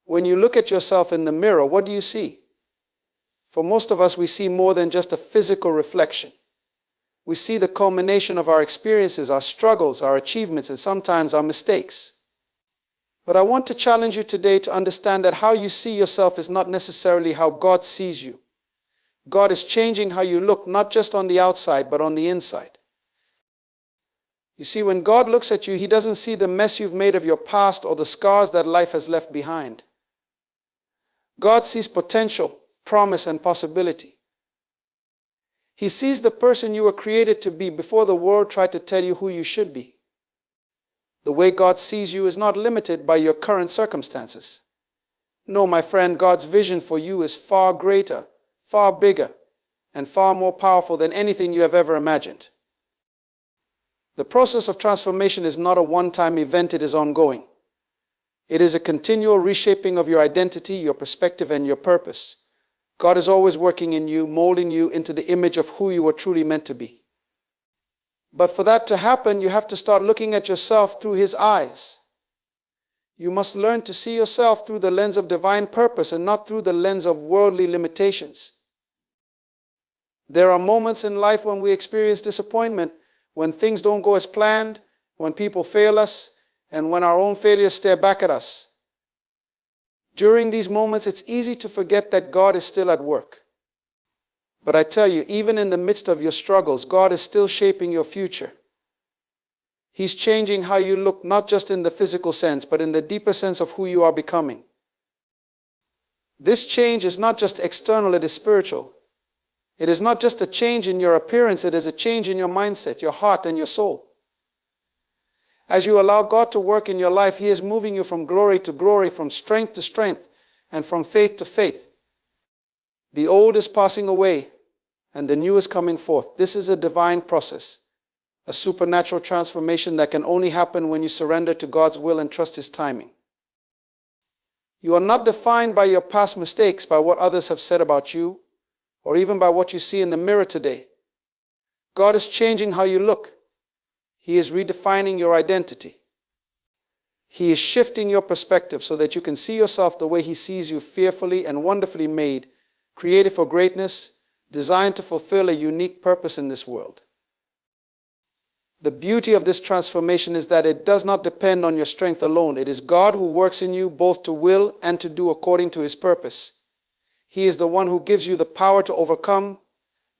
When you look at yourself in the mirror, what do you see? For most of us, we see more than just a physical reflection. We see the culmination of our experiences, our struggles, our achievements, and sometimes our mistakes. But I want to challenge you today to understand that how you see yourself is not necessarily how God sees you. God is changing how you look, not just on the outside, but on the inside. You see, when God looks at you, He doesn't see the mess you've made of your past or the scars that life has left behind. God sees potential, promise, and possibility. He sees the person you were created to be before the world tried to tell you who you should be. The way God sees you is not limited by your current circumstances. No, my friend, God's vision for you is far greater, far bigger, and far more powerful than anything you have ever imagined. The process of transformation is not a one-time event, it is ongoing. It is a continual reshaping of your identity, your perspective, and your purpose. God is always working in you, molding you into the image of who you were truly meant to be. But for that to happen, you have to start looking at yourself through His eyes. You must learn to see yourself through the lens of divine purpose and not through the lens of worldly limitations. There are moments in life when we experience disappointment, when things don't go as planned, when people fail us, and when our own failures stare back at us. During these moments, it's easy to forget that God is still at work. But I tell you, even in the midst of your struggles, God is still shaping your future. He's changing how you look, not just in the physical sense, but in the deeper sense of who you are becoming. This change is not just external, it is spiritual. It is not just a change in your appearance, it is a change in your mindset, your heart, and your soul. As you allow God to work in your life, He is moving you from glory to glory, from strength to strength, and from faith to faith. The old is passing away, and the new is coming forth. This is a divine process, a supernatural transformation that can only happen when you surrender to God's will and trust His timing. You are not defined by your past mistakes, by what others have said about you, or even by what you see in the mirror today. God is changing how you look. He is redefining your identity. He is shifting your perspective so that you can see yourself the way He sees you, fearfully and wonderfully made, created for greatness, designed to fulfill a unique purpose in this world. The beauty of this transformation is that it does not depend on your strength alone. It is God who works in you both to will and to do according to His purpose. He is the one who gives you the power to overcome,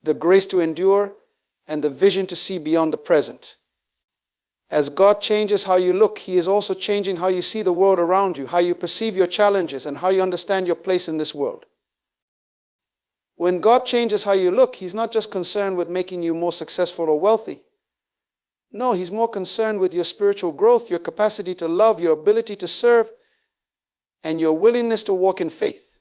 the grace to endure, and the vision to see beyond the present. As God changes how you look, He is also changing how you see the world around you, how you perceive your challenges, and how you understand your place in this world. When God changes how you look, He's not just concerned with making you more successful or wealthy. No, He's more concerned with your spiritual growth, your capacity to love, your ability to serve, and your willingness to walk in faith.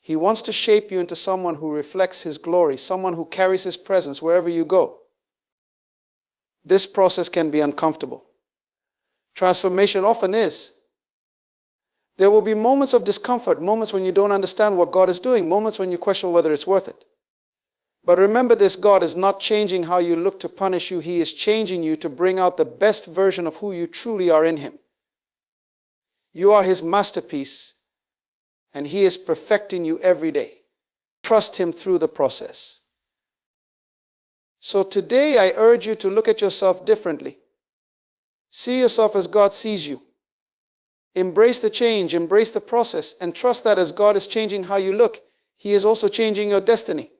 He wants to shape you into someone who reflects His glory, someone who carries His presence wherever you go. This process can be uncomfortable. Transformation often is. There will be moments of discomfort, moments when you don't understand what God is doing, moments when you question whether it's worth it. But remember this, God is not changing how you look to punish you. He is changing you to bring out the best version of who you truly are in Him. You are His masterpiece, and He is perfecting you every day. Trust Him through the process. So today I urge you to look at yourself differently. See yourself as God sees you. Embrace the change, embrace the process, and trust that as God is changing how you look, He is also changing your destiny.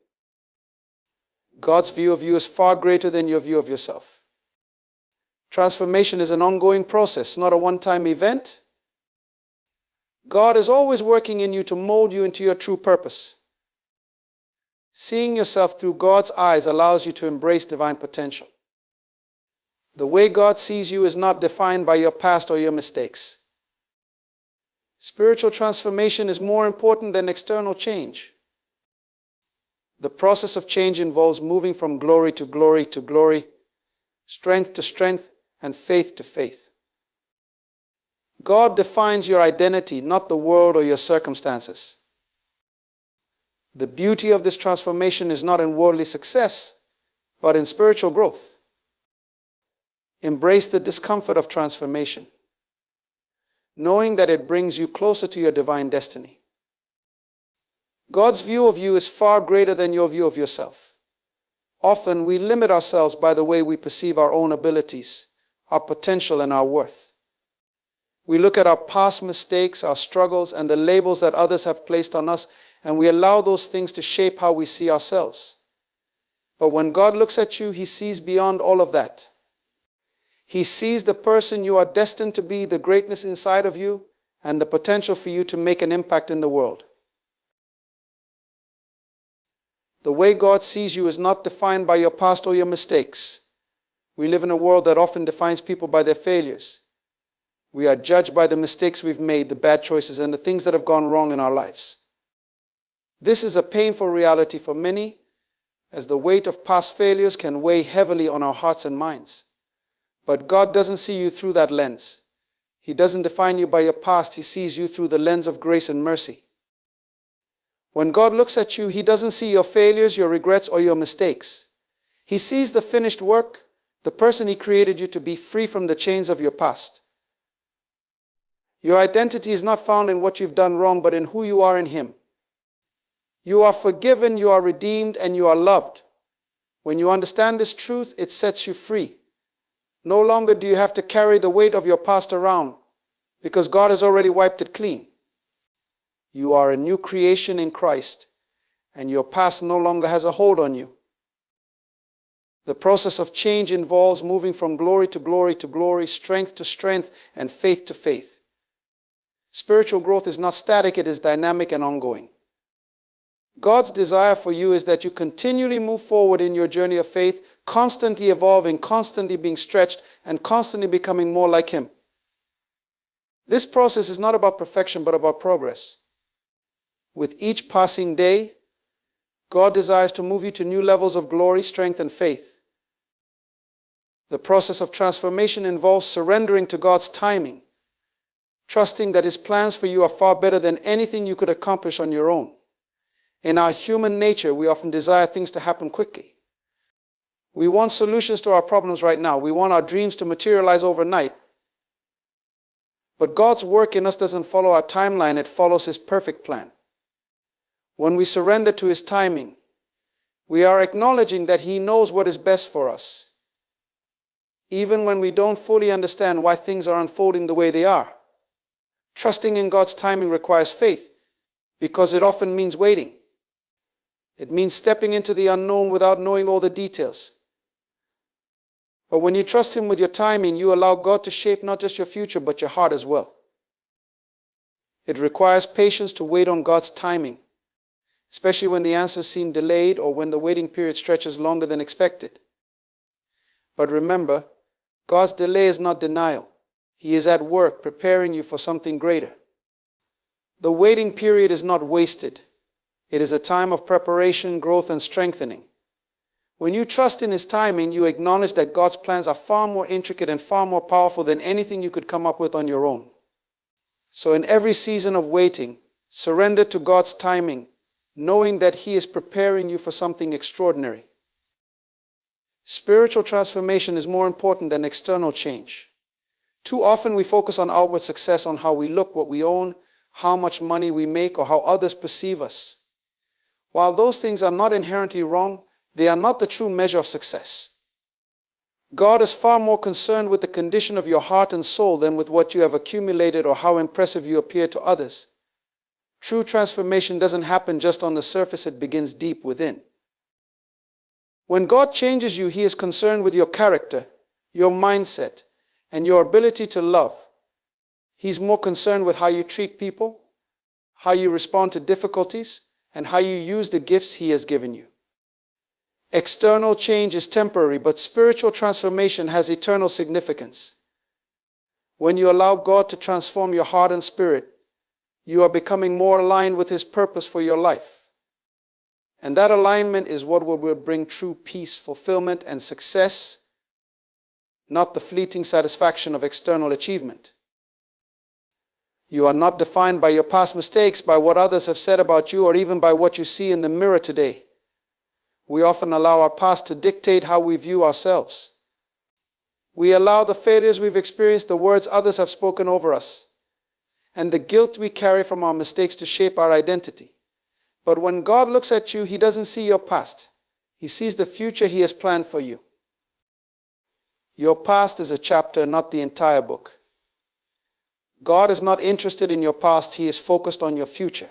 God's view of you is far greater than your view of yourself. Transformation is an ongoing process, not a one-time event. God is always working in you to mold you into your true purpose. Seeing yourself through God's eyes allows you to embrace divine potential. The way God sees you is not defined by your past or your mistakes. Spiritual transformation is more important than external change. The process of change involves moving from glory to glory to glory, strength to strength, and faith to faith. God defines your identity, not the world or your circumstances. The beauty of this transformation is not in worldly success, but in spiritual growth. Embrace the discomfort of transformation. knowing that it brings you closer to your divine destiny. God's view of you is far greater than your view of yourself. Often we limit ourselves by the way we perceive our own abilities, our potential, and our worth. We look at our past mistakes, our struggles, and the labels that others have placed on us, and we allow those things to shape how we see ourselves. But when God looks at you, He sees beyond all of that. He sees the person you are destined to be, the greatness inside of you, and the potential for you to make an impact in the world. The way God sees you is not defined by your past or your mistakes. We live in a world that often defines people by their failures. We are judged by the mistakes we've made, the bad choices, and the things that have gone wrong in our lives. This is a painful reality for many, as the weight of past failures can weigh heavily on our hearts and minds. But God doesn't see you through that lens. He doesn't define you by your past. He sees you through the lens of grace and mercy. When God looks at you, He doesn't see your failures, your regrets, or your mistakes. He sees the finished work, the person He created you to be, free from the chains of your past. Your identity is not found in what you've done wrong, but in who you are in Him. You are forgiven, you are redeemed, and you are loved. When you understand this truth, it sets you free. No longer do you have to carry the weight of your past around, because God has already wiped it clean. You are a new creation in Christ, and your past no longer has a hold on you. The process of change involves moving from glory to glory to glory, strength to strength, and faith to faith. Spiritual growth is not static, it is dynamic and ongoing. God's desire for you is that you continually move forward in your journey of faith, constantly evolving, constantly being stretched, and constantly becoming more like Him. This process is not about perfection, but about progress. With each passing day, God desires to move you to new levels of glory, strength, and faith. The process of transformation involves surrendering to God's timing, trusting that His plans for you are far better than anything you could accomplish on your own. In our human nature, we often desire things to happen quickly. We want solutions to our problems right now. We want our dreams to materialize overnight. But God's work in us doesn't follow our timeline, it follows His perfect plan. When we surrender to His timing, we are acknowledging that He knows what is best for us, even when we don't fully understand why things are unfolding the way they are. Trusting in God's timing requires faith, because it often means waiting. It means stepping into the unknown without knowing all the details. But when you trust Him with your timing, you allow God to shape not just your future, but your heart as well. It requires patience to wait on God's timing, especially when the answers seem delayed or when the waiting period stretches longer than expected. But remember, God's delay is not denial. He is at work preparing you for something greater. The waiting period is not wasted. It is a time of preparation, growth, and strengthening. When you trust in His timing, you acknowledge that God's plans are far more intricate and far more powerful than anything you could come up with on your own. So in every season of waiting, surrender to God's timing, knowing that He is preparing you for something extraordinary. Spiritual transformation is more important than external change. Too often we focus on outward success, on how we look, what we own, how much money we make, or how others perceive us. While those things are not inherently wrong, they are not the true measure of success. God is far more concerned with the condition of your heart and soul than with what you have accumulated or how impressive you appear to others. True transformation doesn't happen just on the surface, it begins deep within. When God changes you, He is concerned with your character, your mindset, and your ability to love. He's more concerned with how you treat people, how you respond to difficulties, and how you use the gifts He has given you. External change is temporary, but spiritual transformation has eternal significance. When you allow God to transform your heart and spirit, you are becoming more aligned with His purpose for your life. And that alignment is what will bring true peace, fulfillment, and success, not the fleeting satisfaction of external achievement. You are not defined by your past mistakes, by what others have said about you, or even by what you see in the mirror today. We often allow our past to dictate how we view ourselves. We allow the failures we've experienced, the words others have spoken over us, and the guilt we carry from our mistakes to shape our identity. But when God looks at you, He doesn't see your past. He sees the future He has planned for you. Your past is a chapter, not the entire book. God is not interested in your past. He is focused on your future.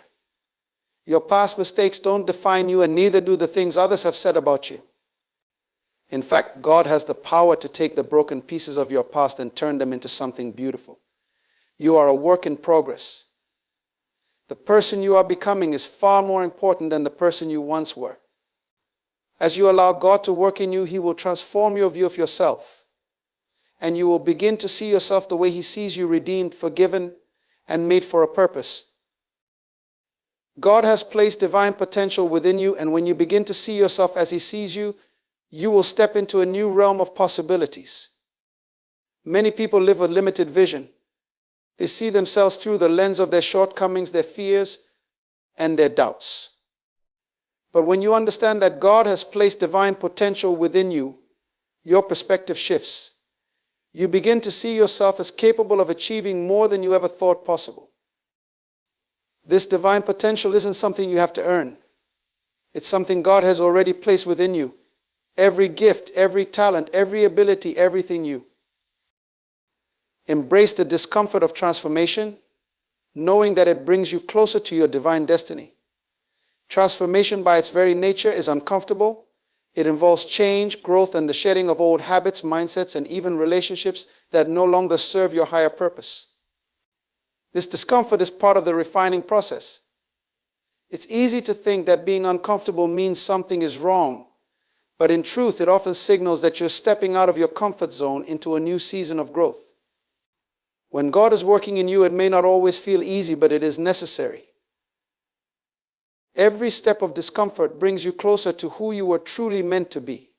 Your past mistakes don't define you, and neither do the things others have said about you. In fact, God has the power to take the broken pieces of your past and turn them into something beautiful. You are a work in progress. The person you are becoming is far more important than the person you once were. As you allow God to work in you, He will transform your view of yourself, and you will begin to see yourself the way He sees you, redeemed, forgiven, and made for a purpose. God has placed divine potential within you, and when you begin to see yourself as He sees you, you will step into a new realm of possibilities. Many people live with limited vision. They see themselves through the lens of their shortcomings, their fears, and their doubts. But when you understand that God has placed divine potential within you, your perspective shifts. You begin to see yourself as capable of achieving more than you ever thought possible. This divine potential isn't something you have to earn. It's something God has already placed within you. Every gift, every talent, every ability, everything you. Embrace the discomfort of transformation, knowing that it brings you closer to your divine destiny. Transformation by its very nature is uncomfortable. It involves change, growth, and the shedding of old habits, mindsets, and even relationships that no longer serve your higher purpose. This discomfort is part of the refining process. It's easy to think that being uncomfortable means something is wrong, but in truth, it often signals that you're stepping out of your comfort zone into a new season of growth. When God is working in you, it may not always feel easy, but it is necessary. Every step of discomfort brings you closer to who you were truly meant to be.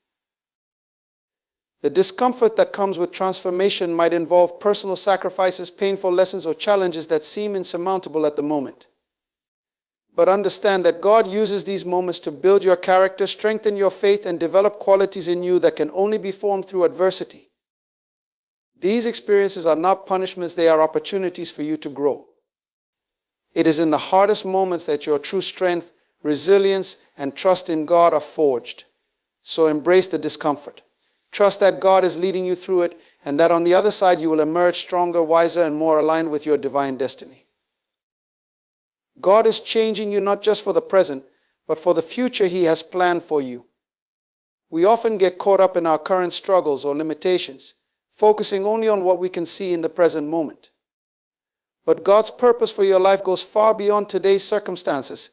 The discomfort that comes with transformation might involve personal sacrifices, painful lessons, or challenges that seem insurmountable at the moment. But understand that God uses these moments to build your character, strengthen your faith, and develop qualities in you that can only be formed through adversity. These experiences are not punishments, they are opportunities for you to grow. It is in the hardest moments that your true strength, resilience, and trust in God are forged. So embrace the discomfort. Trust that God is leading you through it, and that on the other side you will emerge stronger, wiser, and more aligned with your divine destiny. God is changing you not just for the present, but for the future He has planned for you. We often get caught up in our current struggles or limitations, focusing only on what we can see in the present moment. But God's purpose for your life goes far beyond today's circumstances.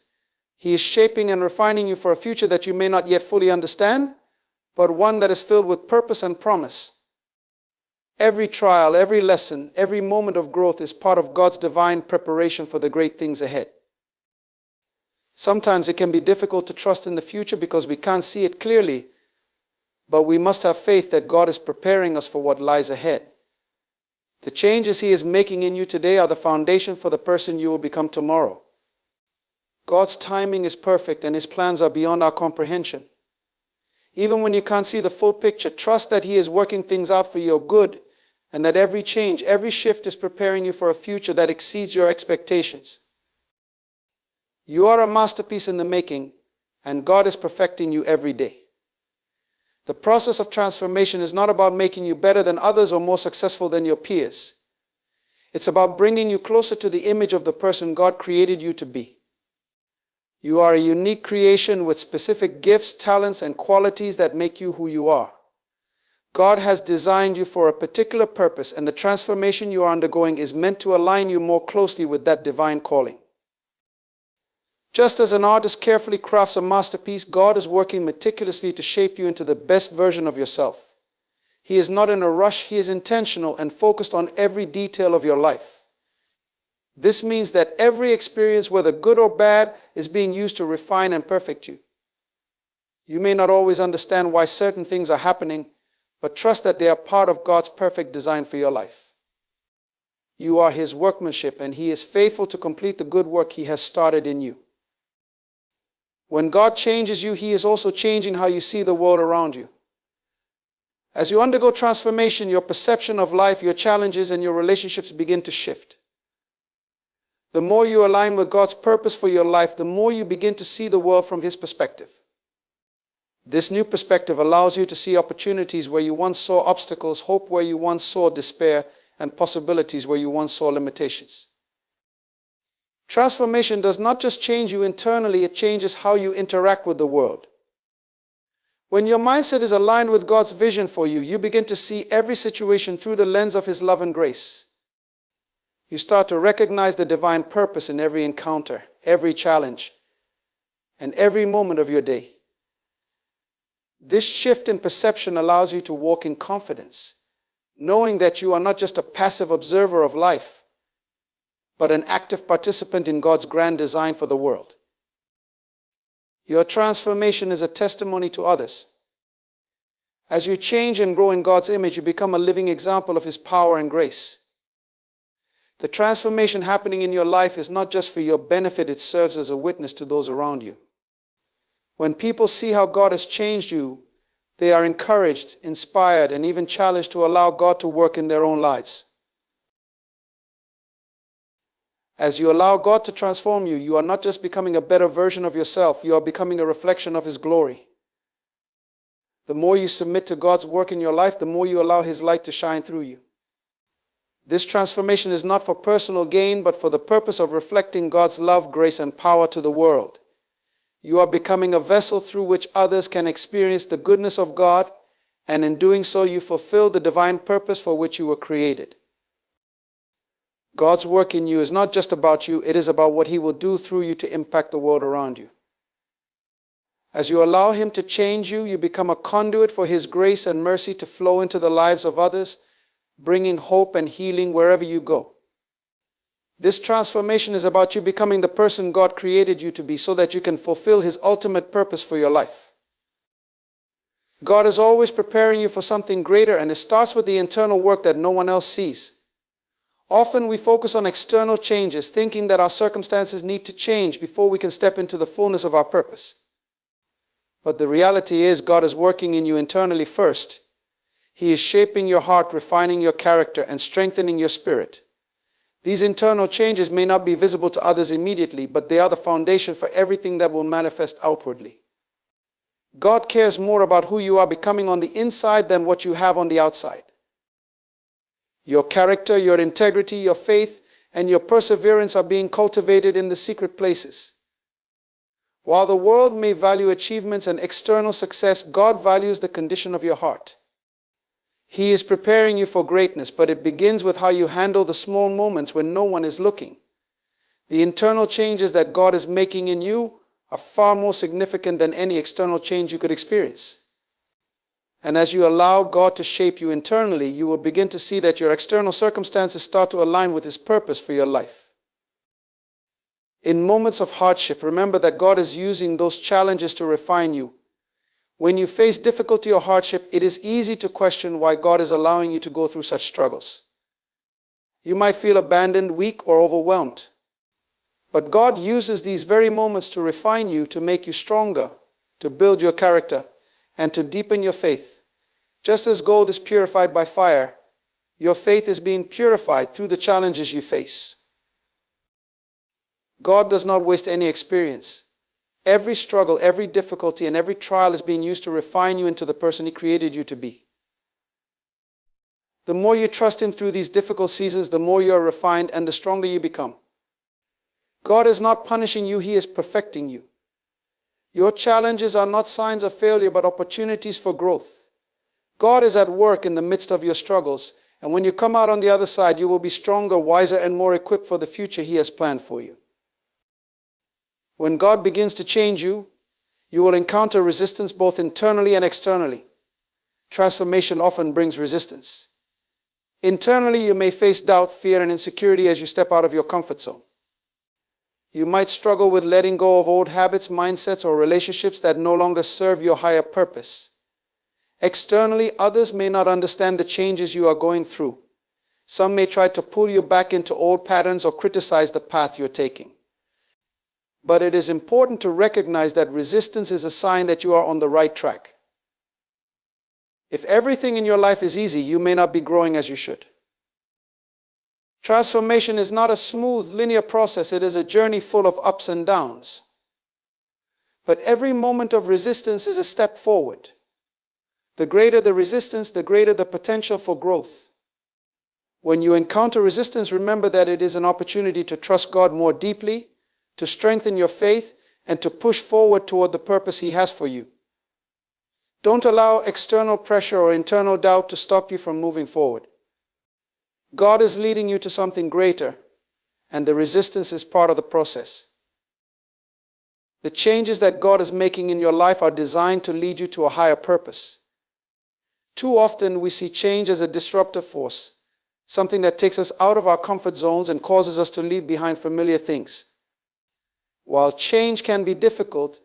He is shaping and refining you for a future that you may not yet fully understand, but one that is filled with purpose and promise. Every trial, every lesson, every moment of growth is part of God's divine preparation for the great things ahead. Sometimes it can be difficult to trust in the future because we can't see it clearly, but we must have faith that God is preparing us for what lies ahead. The changes He is making in you today are the foundation for the person you will become tomorrow. God's timing is perfect and His plans are beyond our comprehension. Even when you can't see the full picture, trust that He is working things out for your good, and that every change, every shift is preparing you for a future that exceeds your expectations. You are a masterpiece in the making, and God is perfecting you every day. The process of transformation is not about making you better than others or more successful than your peers. It's about bringing you closer to the image of the person God created you to be. You are a unique creation with specific gifts, talents, and qualities that make you who you are. God has designed you for a particular purpose, and the transformation you are undergoing is meant to align you more closely with that divine calling. Just as an artist carefully crafts a masterpiece, God is working meticulously to shape you into the best version of yourself. He is not in a rush, He is intentional and focused on every detail of your life. This means that every experience, whether good or bad, is being used to refine and perfect you. You may not always understand why certain things are happening, but trust that they are part of God's perfect design for your life. You are His workmanship, and He is faithful to complete the good work He has started in you. When God changes you, He is also changing how you see the world around you. As you undergo transformation, your perception of life, your challenges, and your relationships begin to shift. The more you align with God's purpose for your life, the more you begin to see the world from His perspective. This new perspective allows you to see opportunities where you once saw obstacles, hope where you once saw despair, and possibilities where you once saw limitations. Transformation does not just change you internally, it changes how you interact with the world. When your mindset is aligned with God's vision for you, you begin to see every situation through the lens of His love and grace. You start to recognize the divine purpose in every encounter, every challenge, and every moment of your day. This shift in perception allows you to walk in confidence, knowing that you are not just a passive observer of life, but an active participant in God's grand design for the world. Your transformation is a testimony to others. As you change and grow in God's image, you become a living example of His power and grace. The transformation happening in your life is not just for your benefit, it serves as a witness to those around you. When people see how God has changed you, they are encouraged, inspired, and even challenged to allow God to work in their own lives. As you allow God to transform you, you are not just becoming a better version of yourself, you are becoming a reflection of His glory. The more you submit to God's work in your life, the more you allow His light to shine through you. This transformation is not for personal gain, but for the purpose of reflecting God's love, grace, and power to the world. You are becoming a vessel through which others can experience the goodness of God, and in doing so, you fulfill the divine purpose for which you were created. God's work in you is not just about you, it is about what He will do through you to impact the world around you. As you allow Him to change you, you become a conduit for His grace and mercy to flow into the lives of others, bringing hope and healing wherever you go. This transformation is about you becoming the person God created you to be so that you can fulfill His ultimate purpose for your life. God is always preparing you for something greater, and it starts with the internal work that no one else sees. Often we focus on external changes, thinking that our circumstances need to change before we can step into the fullness of our purpose. But the reality is God is working in you internally first. He is shaping your heart, refining your character, and strengthening your spirit. These internal changes may not be visible to others immediately, but they are the foundation for everything that will manifest outwardly. God cares more about who you are becoming on the inside than what you have on the outside. Your character, your integrity, your faith, and your perseverance are being cultivated in the secret places. While the world may value achievements and external success, God values the condition of your heart. He is preparing you for greatness, but it begins with how you handle the small moments when no one is looking. The internal changes that God is making in you are far more significant than any external change you could experience. And as you allow God to shape you internally, you will begin to see that your external circumstances start to align with His purpose for your life. In moments of hardship, remember that God is using those challenges to refine you. When you face difficulty or hardship, it is easy to question why God is allowing you to go through such struggles. You might feel abandoned, weak, or overwhelmed. But God uses these very moments to refine you, to make you stronger, to build your character, and to deepen your faith. Just as gold is purified by fire, your faith is being purified through the challenges you face. God does not waste any experience. Every struggle, every difficulty, and every trial is being used to refine you into the person He created you to be. The more you trust Him through these difficult seasons, the more you are refined and the stronger you become. God is not punishing you, He is perfecting you. Your challenges are not signs of failure, but opportunities for growth. God is at work in the midst of your struggles, and when you come out on the other side, you will be stronger, wiser, and more equipped for the future He has planned for you. When God begins to change you, you will encounter resistance both internally and externally. Transformation often brings resistance. Internally, you may face doubt, fear, and insecurity as you step out of your comfort zone. You might struggle with letting go of old habits, mindsets, or relationships that no longer serve your higher purpose. Externally, others may not understand the changes you are going through. Some may try to pull you back into old patterns or criticize the path you're taking. But it is important to recognize that resistance is a sign that you are on the right track. If everything in your life is easy, you may not be growing as you should. Transformation is not a smooth, linear process. It is a journey full of ups and downs. But every moment of resistance is a step forward. The greater the resistance, the greater the potential for growth. When you encounter resistance, remember that it is an opportunity to trust God more deeply, to strengthen your faith, and to push forward toward the purpose He has for you. Don't allow external pressure or internal doubt to stop you from moving forward. God is leading you to something greater, and the resistance is part of the process. The changes that God is making in your life are designed to lead you to a higher purpose. Too often we see change as a disruptive force, something that takes us out of our comfort zones and causes us to leave behind familiar things. While change can be difficult,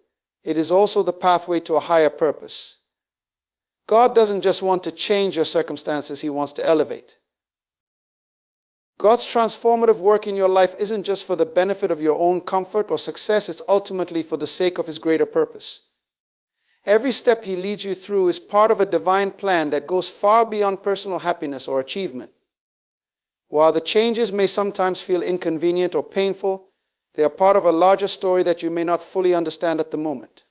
it is also the pathway to a higher purpose. God doesn't just want to change your circumstances, He wants to elevate. God's transformative work in your life isn't just for the benefit of your own comfort or success, it's ultimately for the sake of His greater purpose. Every step He leads you through is part of a divine plan that goes far beyond personal happiness or achievement. While the changes may sometimes feel inconvenient or painful, they are part of a larger story that you may not fully understand at the moment.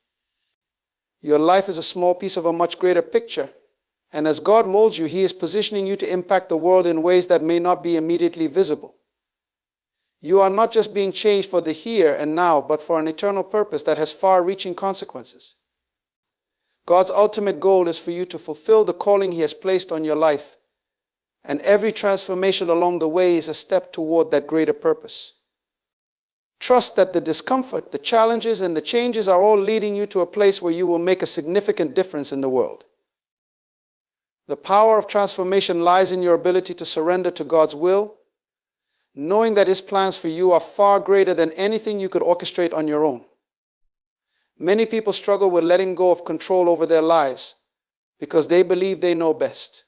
Your life is a small piece of a much greater picture, and as God molds you, He is positioning you to impact the world in ways that may not be immediately visible. You are not just being changed for the here and now, but for an eternal purpose that has far-reaching consequences. God's ultimate goal is for you to fulfill the calling He has placed on your life, and every transformation along the way is a step toward that greater purpose. Trust that the discomfort, the challenges, and the changes are all leading you to a place where you will make a significant difference in the world. The power of transformation lies in your ability to surrender to God's will, knowing that His plans for you are far greater than anything you could orchestrate on your own. Many people struggle with letting go of control over their lives because they believe they know best.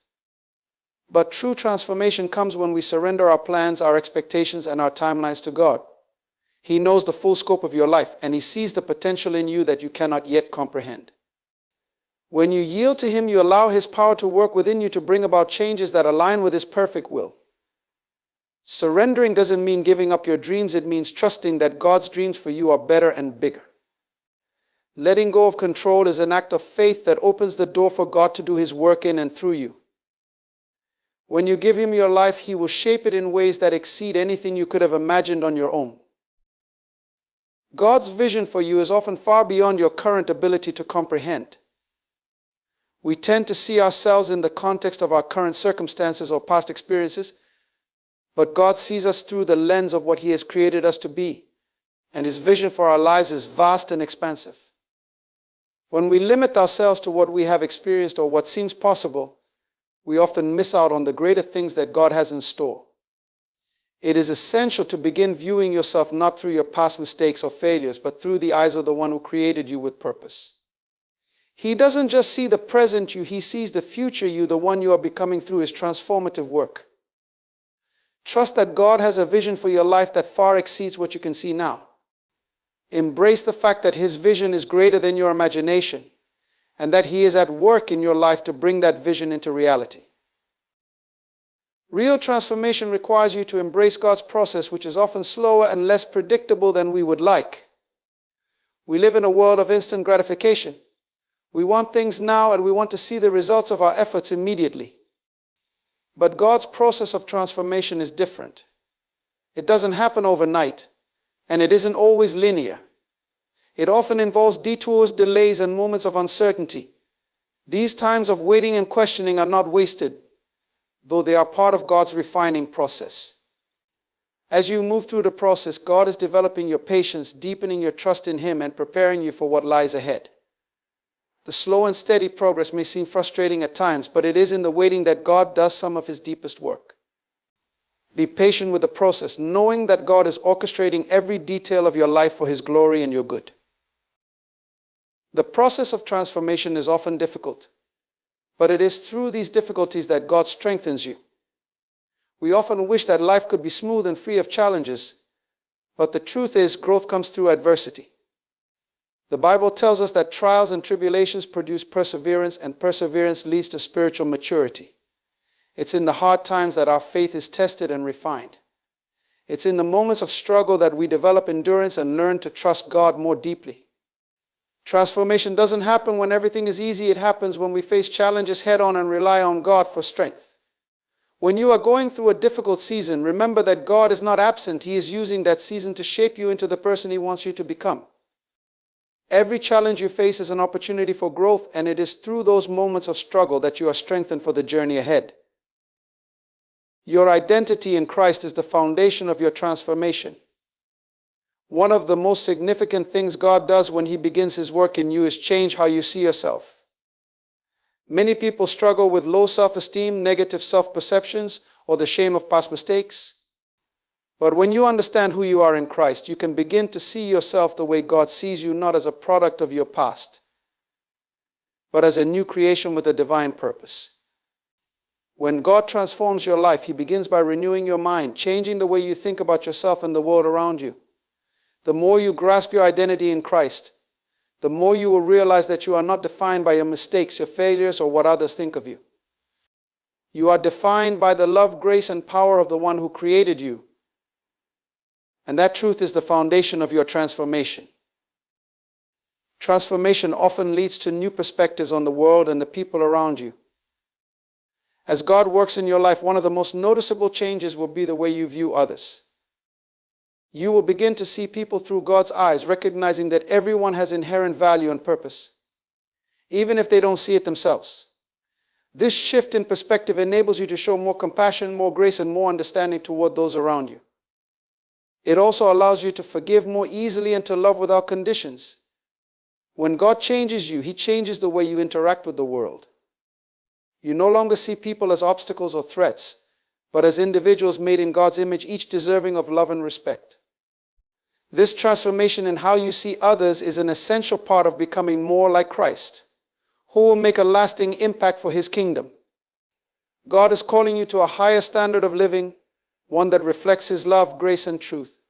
But true transformation comes when we surrender our plans, our expectations, and our timelines to God. He knows the full scope of your life, and He sees the potential in you that you cannot yet comprehend. When you yield to Him, you allow His power to work within you to bring about changes that align with His perfect will. Surrendering doesn't mean giving up your dreams. It means trusting that God's dreams for you are better and bigger. Letting go of control is an act of faith that opens the door for God to do His work in and through you. When you give Him your life, He will shape it in ways that exceed anything you could have imagined on your own. God's vision for you is often far beyond your current ability to comprehend. We tend to see ourselves in the context of our current circumstances or past experiences, but God sees us through the lens of what He has created us to be, and His vision for our lives is vast and expansive. When we limit ourselves to what we have experienced or what seems possible, we often miss out on the greater things that God has in store. It is essential to begin viewing yourself not through your past mistakes or failures, but through the eyes of the one who created you with purpose. He doesn't just see the present you, He sees the future you, the one you are becoming through His transformative work. Trust that God has a vision for your life that far exceeds what you can see now. Embrace the fact that His vision is greater than your imagination, and that He is at work in your life to bring that vision into reality. Real transformation requires you to embrace God's process, which is often slower and less predictable than we would like. We live in a world of instant gratification. We want things now, and we want to see the results of our efforts immediately. But God's process of transformation is different. It doesn't happen overnight, and it isn't always linear. It often involves detours, delays, and moments of uncertainty. These times of waiting and questioning are not wasted, though they are part of God's refining process. As you move through the process, God is developing your patience, deepening your trust in Him, and preparing you for what lies ahead. The slow and steady progress may seem frustrating at times, but it is in the waiting that God does some of His deepest work. Be patient with the process, knowing that God is orchestrating every detail of your life for His glory and your good. The process of transformation is often difficult, but it is through these difficulties that God strengthens you. We often wish that life could be smooth and free of challenges, but the truth is growth comes through adversity. The Bible tells us that trials and tribulations produce perseverance, and perseverance leads to spiritual maturity. It's in the hard times that our faith is tested and refined. It's in the moments of struggle that we develop endurance and learn to trust God more deeply. Transformation doesn't happen when everything is easy. It happens when we face challenges head-on and rely on God for strength. When you are going through a difficult season, remember that God is not absent. He is using that season to shape you into the person He wants you to become. Every challenge you face is an opportunity for growth, and it is through those moments of struggle that you are strengthened for the journey ahead. Your identity in Christ is the foundation of your transformation. One of the most significant things God does when He begins His work in you is change how you see yourself. Many people struggle with low self-esteem, negative self-perceptions, or the shame of past mistakes. But when you understand who you are in Christ, you can begin to see yourself the way God sees you, not as a product of your past, but as a new creation with a divine purpose. When God transforms your life, He begins by renewing your mind, changing the way you think about yourself and the world around you. The more you grasp your identity in Christ, the more you will realize that you are not defined by your mistakes, your failures, or what others think of you. You are defined by the love, grace, and power of the one who created you. And that truth is the foundation of your transformation. Transformation often leads to new perspectives on the world and the people around you. As God works in your life, one of the most noticeable changes will be the way you view others. You will begin to see people through God's eyes, recognizing that everyone has inherent value and purpose, even if they don't see it themselves. This shift in perspective enables you to show more compassion, more grace, and more understanding toward those around you. It also allows you to forgive more easily and to love without conditions. When God changes you, He changes the way you interact with the world. You no longer see people as obstacles or threats, but as individuals made in God's image, each deserving of love and respect. This transformation in how you see others is an essential part of becoming more like Christ, who will make a lasting impact for His kingdom. God is calling you to a higher standard of living, one that reflects His love, grace, and truth.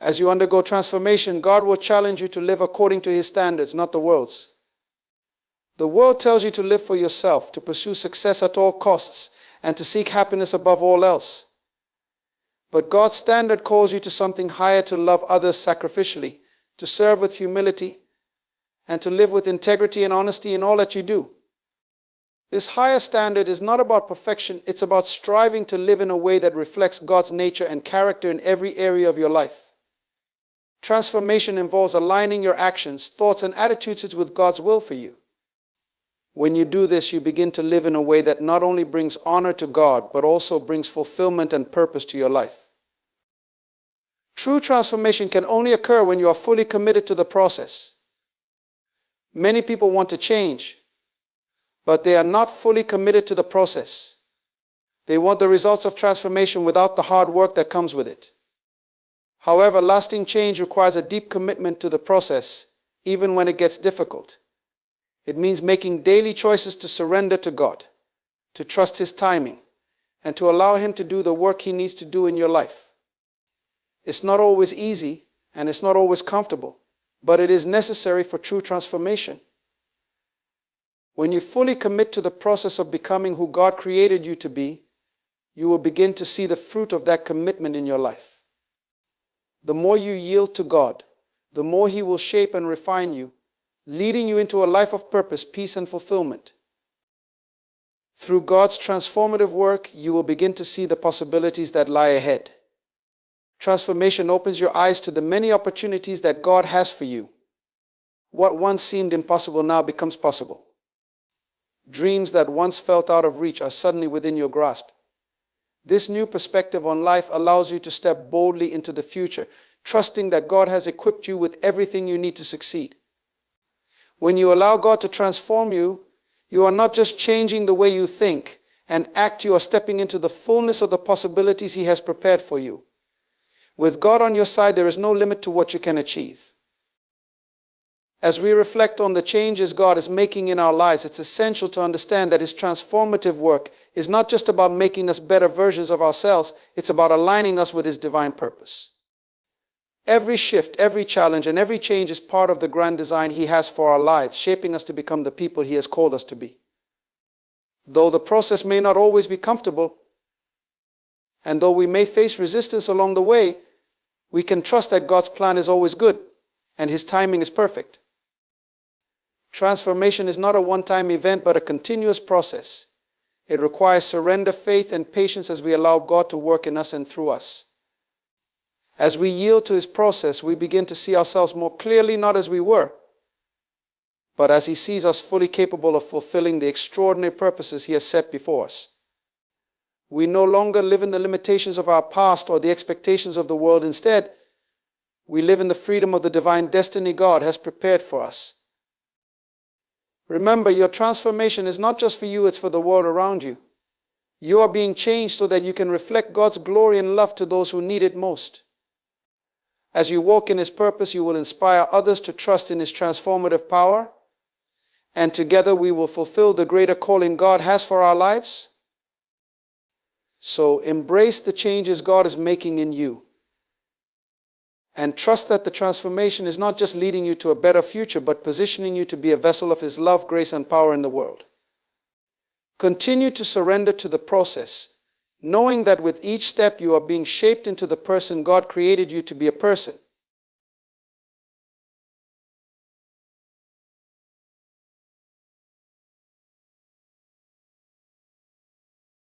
As you undergo transformation, God will challenge you to live according to His standards, not the world's. The world tells you to live for yourself, to pursue success at all costs, and to seek happiness above all else. But God's standard calls you to something higher, to love others sacrificially, to serve with humility, and to live with integrity and honesty in all that you do. This higher standard is not about perfection, it's about striving to live in a way that reflects God's nature and character in every area of your life. Transformation involves aligning your actions, thoughts, and attitudes with God's will for you. When you do this, you begin to live in a way that not only brings honor to God, but also brings fulfillment and purpose to your life. True transformation can only occur when you are fully committed to the process. Many people want to change, but they are not fully committed to the process. They want the results of transformation without the hard work that comes with it. However, lasting change requires a deep commitment to the process, even when it gets difficult. It means making daily choices to surrender to God, to trust His timing, and to allow Him to do the work He needs to do in your life. It's not always easy, and it's not always comfortable, but it is necessary for true transformation. When you fully commit to the process of becoming who God created you to be, you will begin to see the fruit of that commitment in your life. The more you yield to God, the more He will shape and refine you, leading you into a life of purpose, peace, and fulfillment. Through God's transformative work, you will begin to see the possibilities that lie ahead. Transformation opens your eyes to the many opportunities that God has for you. What once seemed impossible now becomes possible. Dreams that once felt out of reach are suddenly within your grasp. This new perspective on life allows you to step boldly into the future, trusting that God has equipped you with everything you need to succeed. When you allow God to transform you, you are not just changing the way you think and act, you are stepping into the fullness of the possibilities He has prepared for you. With God on your side, there is no limit to what you can achieve. As we reflect on the changes God is making in our lives, it's essential to understand that His transformative work is not just about making us better versions of ourselves, it's about aligning us with His divine purpose. Every shift, every challenge, and every change is part of the grand design He has for our lives, shaping us to become the people He has called us to be. Though the process may not always be comfortable, And though we may face resistance along the way, we can trust that God's plan is always good and His timing is perfect. Transformation is not a one-time event, but a continuous process. It requires surrender, faith, and patience as we allow God to work in us and through us. As we yield to His process, we begin to see ourselves more clearly, not as we were, but as He sees us fully capable of fulfilling the extraordinary purposes He has set before us. We no longer live in the limitations of our past or the expectations of the world. Instead, we live in the freedom of the divine destiny God has prepared for us. Remember, your transformation is not just for you, it's for the world around you. You are being changed so that you can reflect God's glory and love to those who need it most. As you walk in His purpose, you will inspire others to trust in His transformative power, and together we will fulfill the greater calling God has for our lives. So embrace the changes God is making in you, and trust that the transformation is not just leading you to a better future, but positioning you to be a vessel of His love, grace, and power in the world. Continue to surrender to the process, knowing that with each step you are being shaped into the person God created you to be a person.